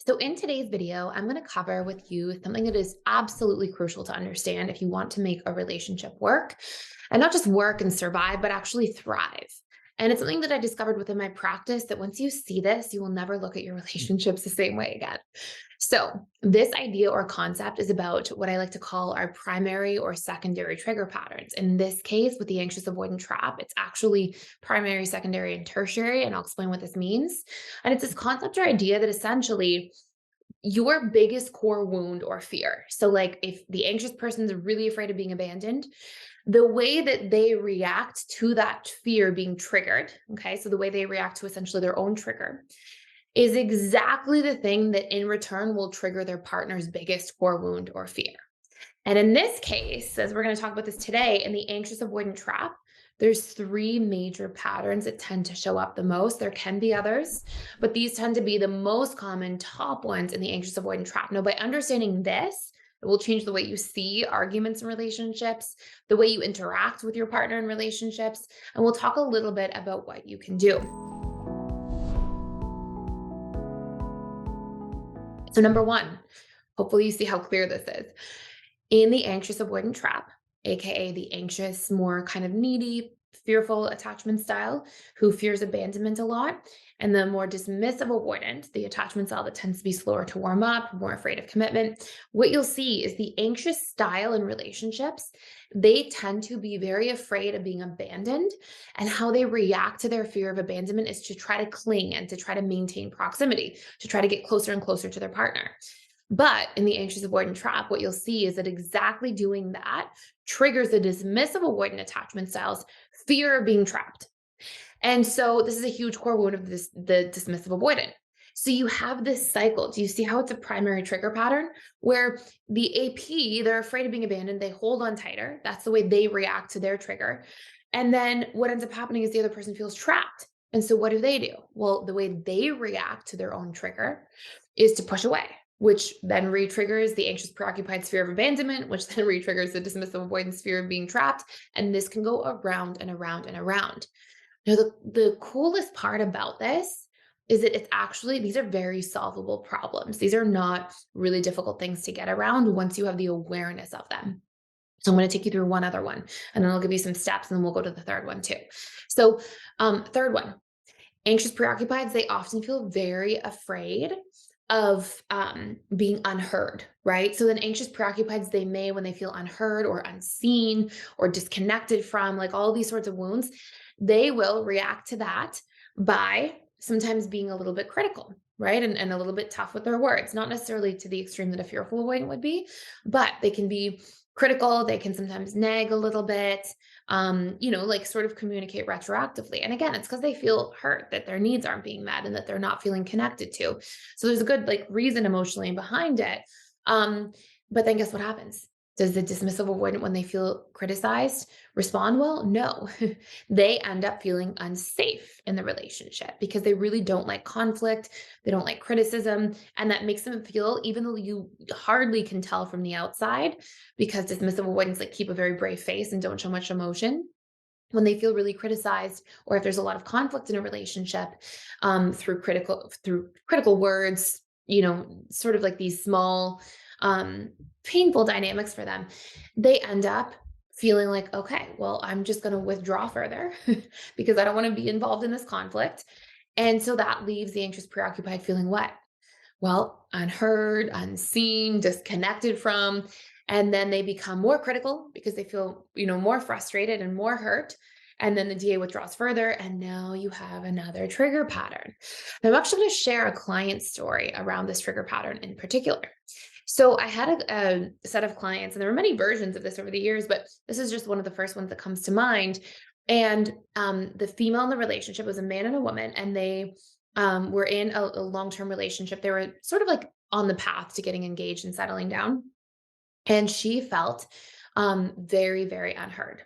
So in today's video, I'm going to cover with you something that is absolutely crucial to understand if you want to make a relationship work and not just work and survive, but actually thrive. And it's something that I discovered within my practice that once you see this, you will never look at your relationships the same way again. So, this idea or concept is about what I like to call our primary or secondary trigger patterns. In this case, with the anxious avoidant trap, it's actually primary, secondary, and tertiary. And I'll explain what this means. And it's this concept or idea that essentially your biggest core wound or fear. So, like if the anxious person is really afraid of being abandoned, the way that they react to that fear being triggered, okay, so the way they react to essentially their own trigger is exactly the thing that in return will trigger their partner's biggest core wound or fear. And in this case, as we're going to talk about this today, in the anxious avoidant trap, there's three major patterns that tend to show up the most. There can be others, but these tend to be the most common top ones in the anxious avoidant trap. Now, by understanding this, it will change the way you see arguments in relationships, the way you interact with your partner in relationships, and we'll talk a little bit about what you can do. So, number one, hopefully you see how clear this is. In the anxious avoidant trap, AKA the anxious, more kind of needy, fearful attachment style, who fears abandonment a lot, and the more dismissive avoidant, the attachment style that tends to be slower to warm up, more afraid of commitment, what you'll see is the anxious style in relationships, they tend to be very afraid of being abandoned. And how they react to their fear of abandonment is to try to cling and to try to maintain proximity, to try to get closer and closer to their partner. But in the anxious avoidant trap, what you'll see is that exactly doing that triggers the dismissive avoidant attachment style's fear of being trapped. And so this is a huge core wound of the dismissive avoidant. So you have this cycle. Do you see how it's a primary trigger pattern where the AP, they're afraid of being abandoned, they hold on tighter. That's the way they react to their trigger. And then what ends up happening is the other person feels trapped. And so what do? Well, the way they react to their own trigger is to push away, which then re-triggers the anxious preoccupied sphere of abandonment, which then re-triggers the dismissive avoidance sphere of being trapped. And this can go around and around and around. Now, the coolest part about this is that it's actually, these are very solvable problems. These are not really difficult things to get around once you have the awareness of them. So I'm going to take you through one other one, and then I'll give you some steps, and then we'll go to the third one too. So, third one, anxious preoccupieds, they often feel very afraid of being unheard, right? So then anxious preoccupieds, they may, when they feel unheard or unseen or disconnected from, like all these sorts of wounds, they will react to that by sometimes being a little bit critical, right? And a little bit tough with their words, not necessarily to the extreme that a fearful avoidant would be, but they can be critical. They can sometimes nag a little bit, like sort of communicate retroactively. And again, it's because they feel hurt that their needs aren't being met and that they're not feeling connected to. So there's a good like reason emotionally behind it. But then guess what happens? Does the dismissive avoidant, when they feel criticized, respond well? No. They end up feeling unsafe in the relationship because they really don't like conflict. They don't like criticism. And that makes them feel, even though you hardly can tell from the outside, because dismissive avoidants like keep a very brave face and don't show much emotion. When they feel really criticized, or if there's a lot of conflict in a relationship, through critical words, sort of like these small, painful dynamics for them, they end up feeling like, okay, well, I'm just going to withdraw further because I don't want to be involved in this conflict. And so that leaves the anxious preoccupied feeling what? Well, unheard, unseen, disconnected from, and then they become more critical because they feel, more frustrated and more hurt. And then the DA withdraws further, and now you have another trigger pattern. Now, I'm actually going to share a client story around this trigger pattern in particular. So I had a set of clients, and there were many versions of this over the years, but this is just one of the first ones that comes to mind. And the female in the relationship was a man and a woman, and they were in a long-term relationship. They were sort of like on the path to getting engaged and settling down. And she felt very, very unheard.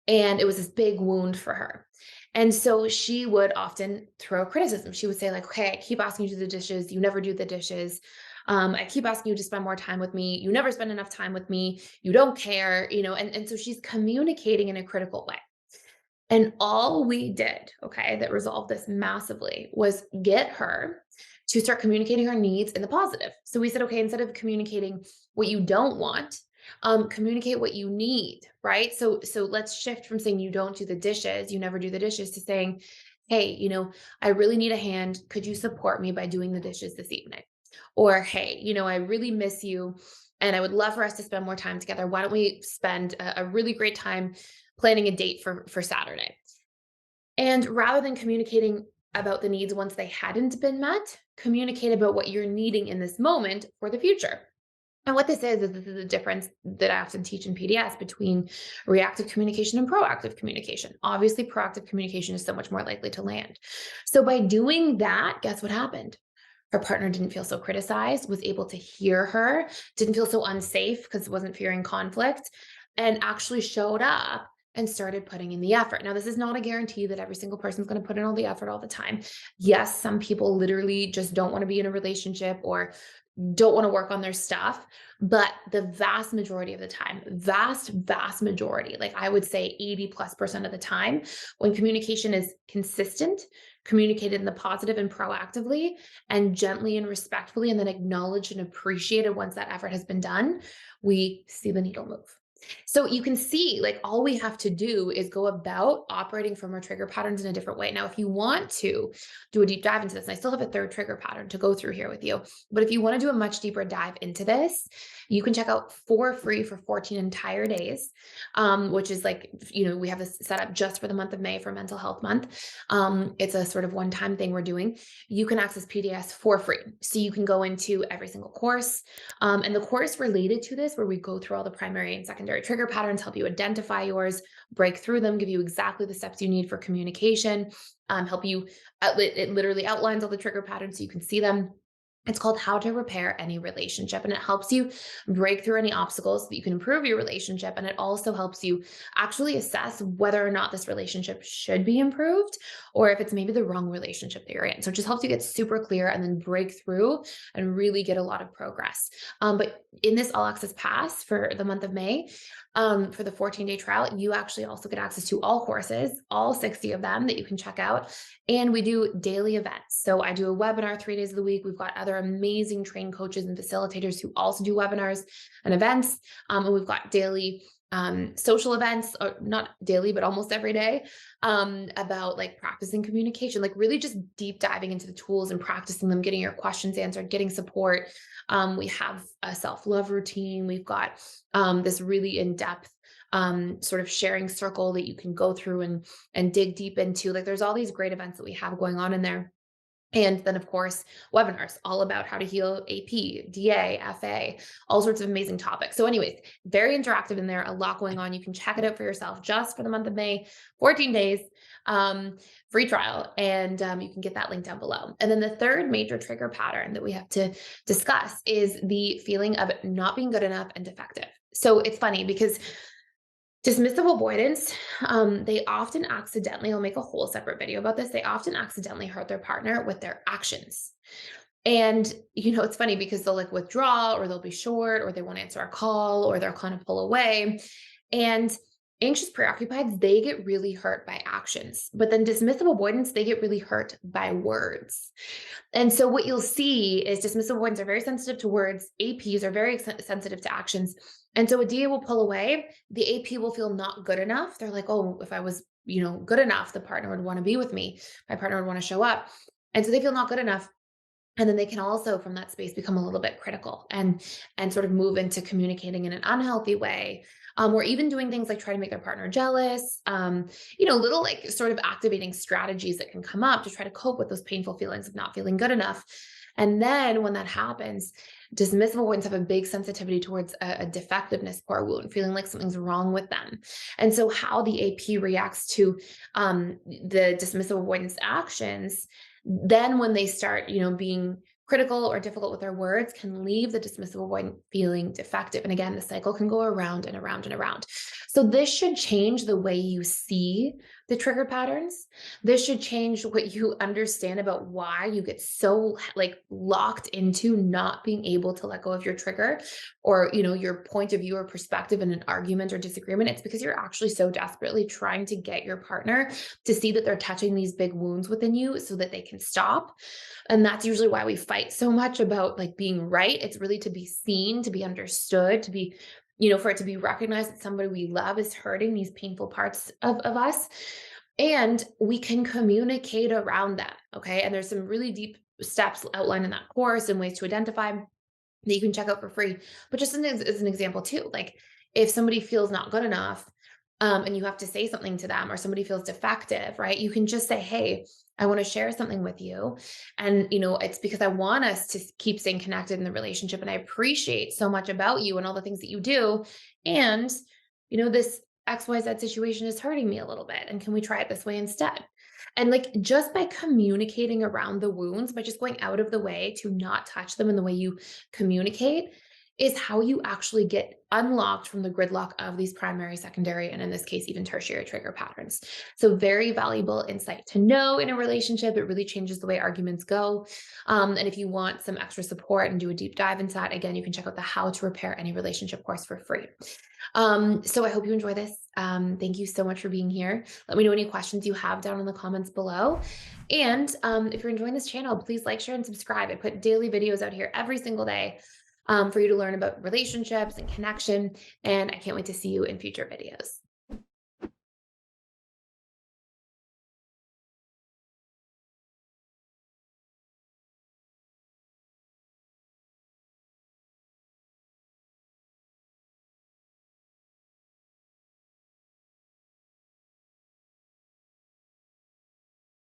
And it was this big wound for her. And so she would often throw criticism. She would say, like, okay, I keep asking you to do the dishes. You never do the dishes. I keep asking you to spend more time with me. You never spend enough time with me. You don't care, and so she's communicating in a critical way. And all we did, okay, that resolved this massively was get her to start communicating our needs in the positive. So we said, okay, instead of communicating what you don't want, communicate what you need, right? So let's shift from saying you don't do the dishes, you never do the dishes, to saying, hey, I really need a hand. Could you support me by doing the dishes this evening? Or, hey, I really miss you and I would love for us to spend more time together. Why don't we spend a really great time planning a date for Saturday? And rather than communicating about the needs once they hadn't been met, communicate about what you're needing in this moment for the future. And what this is the difference that I often teach in PDS between reactive communication and proactive communication. Obviously, proactive communication is so much more likely to land. So by doing that, guess what happened? Her partner didn't feel so criticized, was able to hear her, didn't feel so unsafe because wasn't fearing conflict, and actually showed up and started putting in the effort. Now, this is not a guarantee that every single person is going to put in all the effort all the time. Yes, some people literally just don't want to be in a relationship or don't want to work on their stuff. But the vast majority of the time, vast majority, like I would say 80+% of the time, when communication is consistent, communicated in the positive and proactively, and gently and respectfully, and then acknowledged and appreciated once that effort has been done, we see the needle move. So you can see, like, all we have to do is go about operating from our trigger patterns in a different way. Now, if you want to do a deep dive into this, and I still have a third trigger pattern to go through here with you, but if you want to do a much deeper dive into this, you can check out for free for 14 entire days, which is like, we have this set up just for the month of May for Mental Health Month. It's a sort of one-time thing we're doing. You can access PDS for free. So you can go into every single course. And the course related to this, where we go through all the primary and secondary trigger patterns, help you identify yours, break through them, give you exactly the steps you need for communication, help you, it literally outlines all the trigger patterns so you can see them. It's called How to Repair Any Relationship, and it helps you break through any obstacles so that you can improve your relationship. And it also helps you actually assess whether or not this relationship should be improved, or if it's maybe the wrong relationship that you're in. So it just helps you get super clear and then break through and really get a lot of progress. But in this all access pass for the month of May, for the 14-day trial, you actually also get access to all courses, all 60 of them that you can check out. And we do daily events. So I do a webinar 3 days of the week. We've got other amazing trained coaches and facilitators who also do webinars and events. And we've got daily social events, or not daily, but almost every day, about like practicing communication, like really just deep diving into the tools and practicing them, getting your questions answered, getting support. We have a self-love routine. We've got this really in-depth sort of sharing circle that you can go through and dig deep into. Like, there's all these great events that we have going on in there. And then, of course, webinars all about how to heal AP, DA, FA, all sorts of amazing topics. So anyways, very interactive in there, a lot going on. You can check it out for yourself just for the month of May, 14 days, free trial. And you can get that link down below. And then the third major trigger pattern that we have to discuss is the feeling of not being good enough and defective. So it's funny because dismissive avoidants, they often accidentally, I'll make a whole separate video about this, they often accidentally hurt their partner with their actions. And, it's funny because they'll like withdraw, or they'll be short, or they won't answer a call, or they'll kind of pull away. And anxious preoccupieds, they get really hurt by actions. But then dismissive avoidants, they get really hurt by words. And so what you'll see is dismissive avoidants are very sensitive to words. APs are very sensitive to actions. And so a DA will pull away. The AP will feel not good enough. They're like, oh, if I was, good enough, the partner would want to be with me. My partner would want to show up. And so they feel not good enough. And then they can also, from that space, become a little bit critical and sort of move into communicating in an unhealthy way, or even doing things like try to make their partner jealous, little like sort of activating strategies that can come up to try to cope with those painful feelings of not feeling good enough. And then when that happens, dismissive avoidants have a big sensitivity towards a defectiveness core wound, feeling like something's wrong with them. And so how the AP reacts to the dismissive avoidance actions, then when they start, being critical or difficult with their words, can leave the dismissive avoidant feeling defective. And again, the cycle can go around and around and around. So this should change the way you see the trigger patterns. This should change what you understand about why you get so like locked into not being able to let go of your trigger or, your point of view or perspective in an argument or disagreement. It's because you're actually so desperately trying to get your partner to see that they're touching these big wounds within you so that they can stop. And that's usually why we fight so much about like being right. It's really to be seen, to be understood, to be, for it to be recognized that somebody we love is hurting these painful parts of us. And we can communicate around that. Okay. And there's some really deep steps outlined in that course and ways to identify that you can check out for free. But just as an example too, like if somebody feels not good enough, and you have to say something to them, or somebody feels defective, right? You can just say, "Hey, I want to share something with you, and it's because I want us to keep staying connected in the relationship, and I appreciate so much about you and all the things that you do, and this XYZ situation is hurting me a little bit, and can we try it this way instead?" And like just by communicating around the wounds, by just going out of the way to not touch them in the way you communicate, is how you actually get unlocked from the gridlock of these primary, secondary, and in this case, even tertiary trigger patterns. So, very valuable insight to know in a relationship. It really changes the way arguments go. And if you want some extra support and do a deep dive into that, again, you can check out the How to Repair Any Relationship course for free. So I hope you enjoy this. Thank you so much for being here. Let me know any questions you have down in the comments below. And if you're enjoying this channel, please like, share, and subscribe. I put daily videos out here every single day for you to learn about relationships and connection. And I can't wait to see you in future videos.